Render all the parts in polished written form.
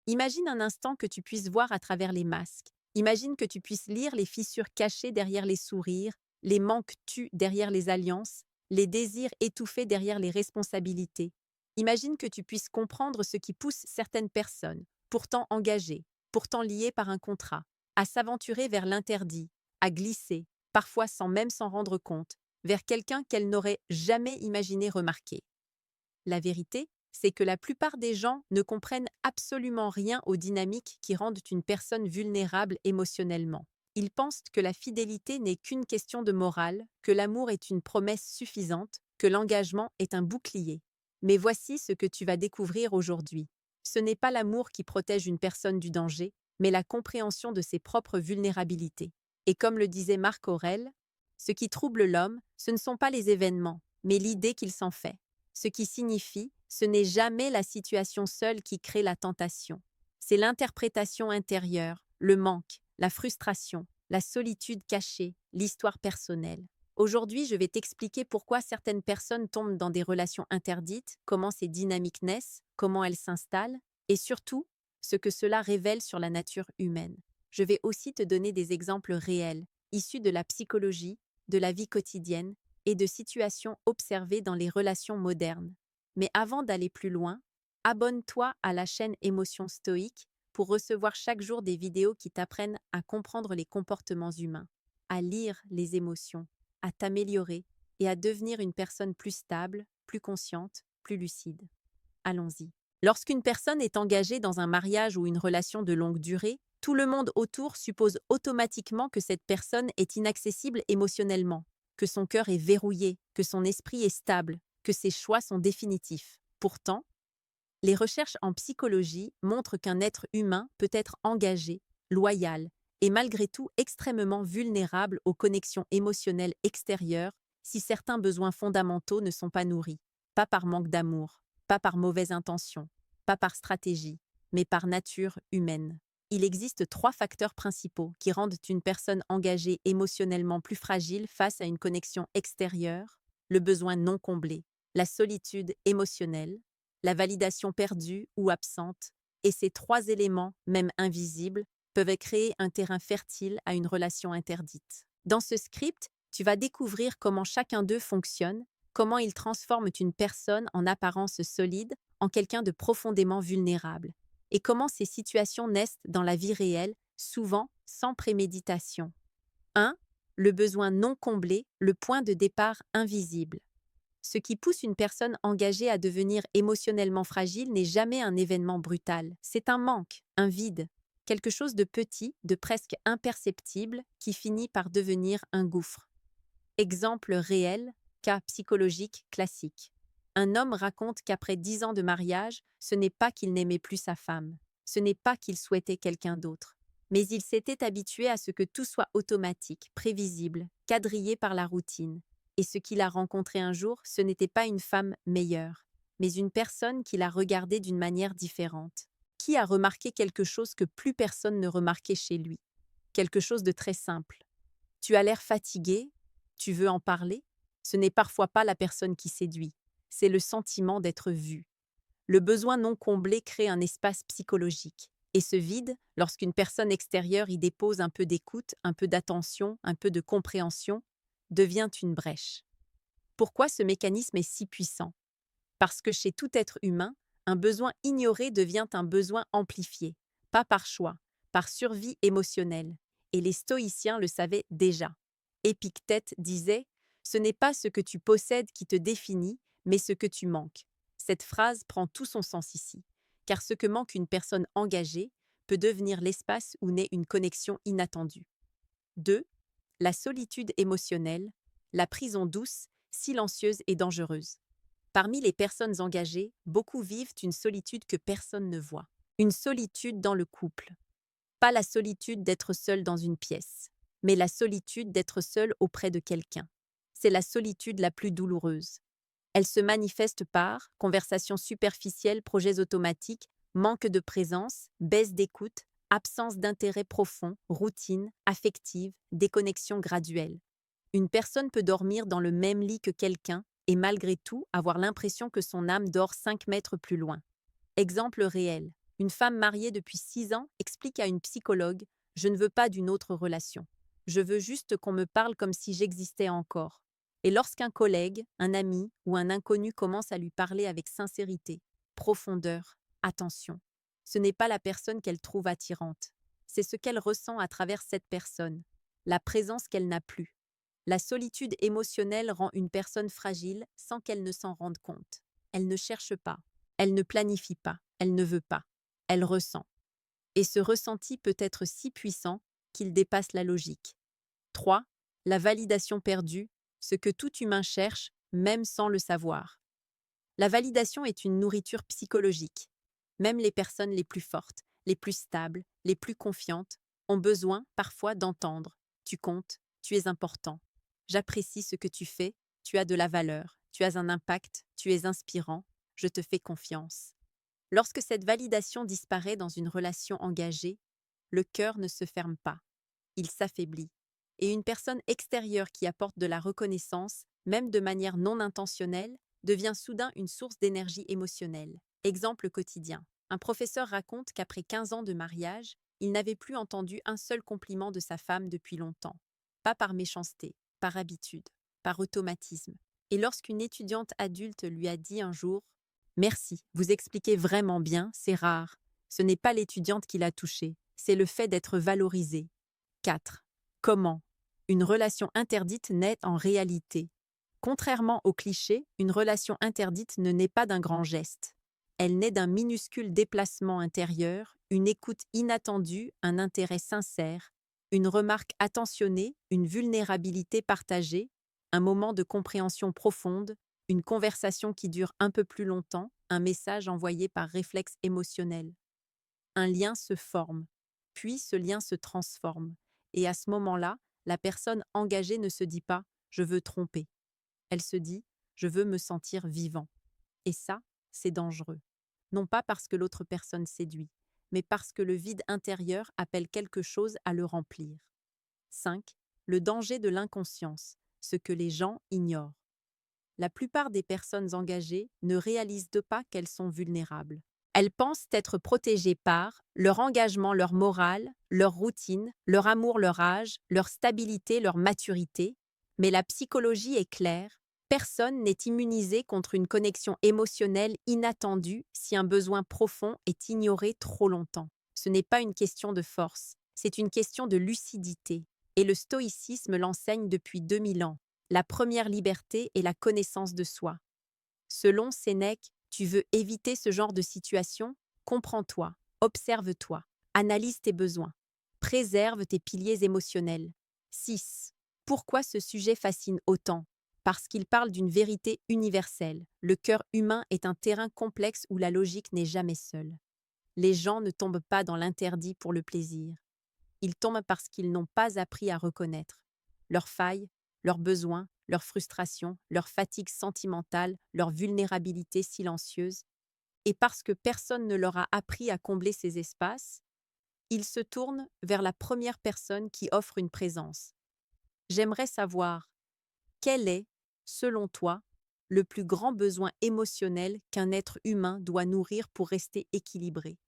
Imagine un instant que tu puisses voir à travers les masques. Imagine que tu puisses lire les fissures cachées derrière les sourires, les manques tus derrière les alliances, les désirs étouffés derrière les responsabilités. Imagine que tu puisses comprendre ce qui pousse certaines personnes, pourtant engagées, pourtant liées par un contrat, à s'aventurer vers l'interdit, à glisser, parfois sans même s'en rendre compte, vers quelqu'un qu'elles n'auraient jamais imaginé remarquer. La vérité, c'est que la plupart des gens ne comprennent absolument rien aux dynamiques qui rendent une personne vulnérable émotionnellement. Ils pensent que la fidélité n'est qu'une question de morale, que l'amour est une promesse suffisante, que l'engagement est un bouclier. Mais voici ce que tu vas découvrir aujourd'hui. Ce n'est pas l'amour qui protège une personne du danger, mais la compréhension de ses propres vulnérabilités. Et comme le disait Marc Aurèle, ce qui trouble l'homme, ce ne sont pas les événements, mais l'idée qu'il s'en fait. Ce qui signifie, ce n'est jamais la situation seule qui crée la tentation. C'est l'interprétation intérieure, le manque, la frustration, la solitude cachée, l'histoire personnelle. Aujourd'hui, je vais t'expliquer pourquoi certaines personnes tombent dans des relations interdites, comment ces dynamiques naissent, comment elles s'installent, et surtout, ce que cela révèle sur la nature humaine. Je vais aussi te donner des exemples réels, issus de la psychologie, de la vie quotidienne, et de situations observées dans les relations modernes. Mais avant d'aller plus loin, abonne-toi à la chaîne Émotions Stoïques pour recevoir chaque jour des vidéos qui t'apprennent à comprendre les comportements humains, à lire les émotions, à t'améliorer et à devenir une personne plus stable, plus consciente, plus lucide. Allons-y. Lorsqu'une personne est engagée dans un mariage ou une relation de longue durée, tout le monde autour suppose automatiquement que cette personne est inaccessible émotionnellement, que son cœur est verrouillé, que son esprit est stable, que ses choix sont définitifs. Pourtant, les recherches en psychologie montrent qu'un être humain peut être engagé, loyal et malgré tout extrêmement vulnérable aux connexions émotionnelles extérieures si certains besoins fondamentaux ne sont pas nourris, pas par manque d'amour, pas par mauvaise intention, pas par stratégie, mais par nature humaine. Il existe trois facteurs principaux qui rendent une personne engagée émotionnellement plus fragile face à une connexion extérieure: le besoin non comblé, la solitude émotionnelle, la validation perdue ou absente, et ces trois éléments, même invisibles, peuvent créer un terrain fertile à une relation interdite. Dans ce script, tu vas découvrir comment chacun d'eux fonctionne, comment ils transforment une personne en apparence solide en quelqu'un de profondément vulnérable, et comment ces situations naissent dans la vie réelle, souvent sans préméditation. 1. Le besoin non comblé, le point de départ invisible. Ce qui pousse une personne engagée à devenir émotionnellement fragile n'est jamais un événement brutal. C'est un manque, un vide, quelque chose de petit, de presque imperceptible, qui finit par devenir un gouffre. Exemple réel, cas psychologique classique. Un homme raconte qu'après 10 ans de mariage, ce n'est pas qu'il n'aimait plus sa femme, ce n'est pas qu'il souhaitait quelqu'un d'autre, mais il s'était habitué à ce que tout soit automatique, prévisible, quadrillé par la routine. Et ce qu'il a rencontré un jour, ce n'était pas une femme meilleure, mais une personne qui l'a regardé d'une manière différente. Qui a remarqué quelque chose que plus personne ne remarquait chez lui? Quelque chose de très simple. Tu as l'air fatigué, tu veux en parler? Ce n'est parfois pas la personne qui séduit, c'est le sentiment d'être vu. Le besoin non comblé crée un espace psychologique. Et ce vide, lorsqu'une personne extérieure y dépose un peu d'écoute, un peu d'attention, un peu de compréhension, devient une brèche. Pourquoi ce mécanisme est si puissant? Parce que chez tout être humain, un besoin ignoré devient un besoin amplifié, pas par choix, par survie émotionnelle. Et les stoïciens le savaient déjà. Épictète disait: ce n'est pas ce que tu possèdes qui te définit, mais ce que tu manques. Cette phrase prend tout son sens ici, car ce que manque une personne engagée peut devenir l'espace où naît une connexion inattendue. 2. La solitude émotionnelle, la prison douce, silencieuse et dangereuse. Parmi les personnes engagées, beaucoup vivent une solitude que personne ne voit. Une solitude dans le couple. Pas la solitude d'être seul dans une pièce, mais la solitude d'être seul auprès de quelqu'un. C'est la solitude la plus douloureuse. Elle se manifeste par conversations superficielles, projets automatiques, manque de présence, baisse d'écoute, absence d'intérêt profond, routine, affective, déconnexion graduelle. Une personne peut dormir dans le même lit que quelqu'un et malgré tout avoir l'impression que son âme dort 5 mètres plus loin. Exemple réel. Une femme mariée depuis 6 ans explique à une psychologue: Je ne veux pas d'une autre relation. Je veux juste qu'on me parle comme si j'existais encore. Et lorsqu'un collègue, un ami ou un inconnu commence à lui parler avec sincérité, profondeur, attention, ce n'est pas la personne qu'elle trouve attirante. C'est ce qu'elle ressent à travers cette personne, la présence qu'elle n'a plus. La solitude émotionnelle rend une personne fragile sans qu'elle ne s'en rende compte. Elle ne cherche pas, elle ne planifie pas, elle ne veut pas, elle ressent. Et ce ressenti peut être si puissant qu'il dépasse la logique. 3. La validation perdue, ce que tout humain cherche, même sans le savoir. La validation est une nourriture psychologique. Même les personnes les plus fortes, les plus stables, les plus confiantes, ont besoin parfois d'entendre: Tu comptes, tu es important. J'apprécie ce que tu fais, tu as de la valeur, tu as un impact, tu es inspirant, je te fais confiance. Lorsque cette validation disparaît dans une relation engagée, le cœur ne se ferme pas, il s'affaiblit. Et une personne extérieure qui apporte de la reconnaissance, même de manière non intentionnelle, devient soudain une source d'énergie émotionnelle. Exemple quotidien. Un professeur raconte qu'après 15 ans de mariage, il n'avait plus entendu un seul compliment de sa femme depuis longtemps. Pas par méchanceté, par habitude, par automatisme. Et lorsqu'une étudiante adulte lui a dit un jour: Merci, vous expliquez vraiment bien, c'est rare. Ce n'est pas l'étudiante qui l'a touché, c'est le fait d'être valorisé. 4. Comment une relation interdite naît en réalité. Contrairement au cliché, une relation interdite ne naît pas d'un grand geste. Elle naît d'un minuscule déplacement intérieur, une écoute inattendue, un intérêt sincère, une remarque attentionnée, une vulnérabilité partagée, un moment de compréhension profonde, une conversation qui dure un peu plus longtemps, un message envoyé par réflexe émotionnel. Un lien se forme, puis ce lien se transforme. Et à ce moment-là, la personne engagée ne se dit pas: Je veux tromper. Elle se dit: Je veux me sentir vivant. Et ça, c'est dangereux. Non pas parce que l'autre personne séduit, mais parce que le vide intérieur appelle quelque chose à le remplir. 5. Le danger de l'inconscience, ce que les gens ignorent. La plupart des personnes engagées ne réalisent pas qu'elles sont vulnérables. Elles pensent être protégées par leur engagement, leur morale, leur routine, leur amour, leur âge, leur stabilité, leur maturité. Mais la psychologie est claire: personne n'est immunisé contre une connexion émotionnelle inattendue si un besoin profond est ignoré trop longtemps. Ce n'est pas une question de force, c'est une question de lucidité. Et le stoïcisme l'enseigne depuis 2000 ans. La première liberté est la connaissance de soi. Selon Sénèque, tu veux éviter ce genre de situation? Comprends-toi, observe-toi, analyse tes besoins, préserve tes piliers émotionnels. 6. Pourquoi ce sujet fascine autant? Parce qu'il parle d'une vérité universelle. Le cœur humain est un terrain complexe où la logique n'est jamais seule. Les gens ne tombent pas dans l'interdit pour le plaisir. Ils tombent parce qu'ils n'ont pas appris à reconnaître leurs failles, leurs besoins, leurs frustrations, leur fatigue sentimentale, leur vulnérabilité silencieuse. Et parce que personne ne leur a appris à combler ces espaces, ils se tournent vers la première personne qui offre une présence. J'aimerais savoir, quel est, selon toi, le plus grand besoin émotionnel qu'un être humain doit nourrir pour rester équilibré?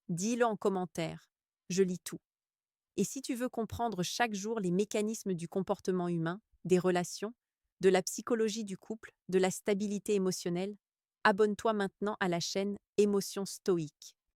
Dis-le en commentaire, je lis tout. Et si tu veux comprendre chaque jour les mécanismes du comportement humain, des relations, de la psychologie du couple, de la stabilité émotionnelle, abonne-toi maintenant à la chaîne Émotions stoïques.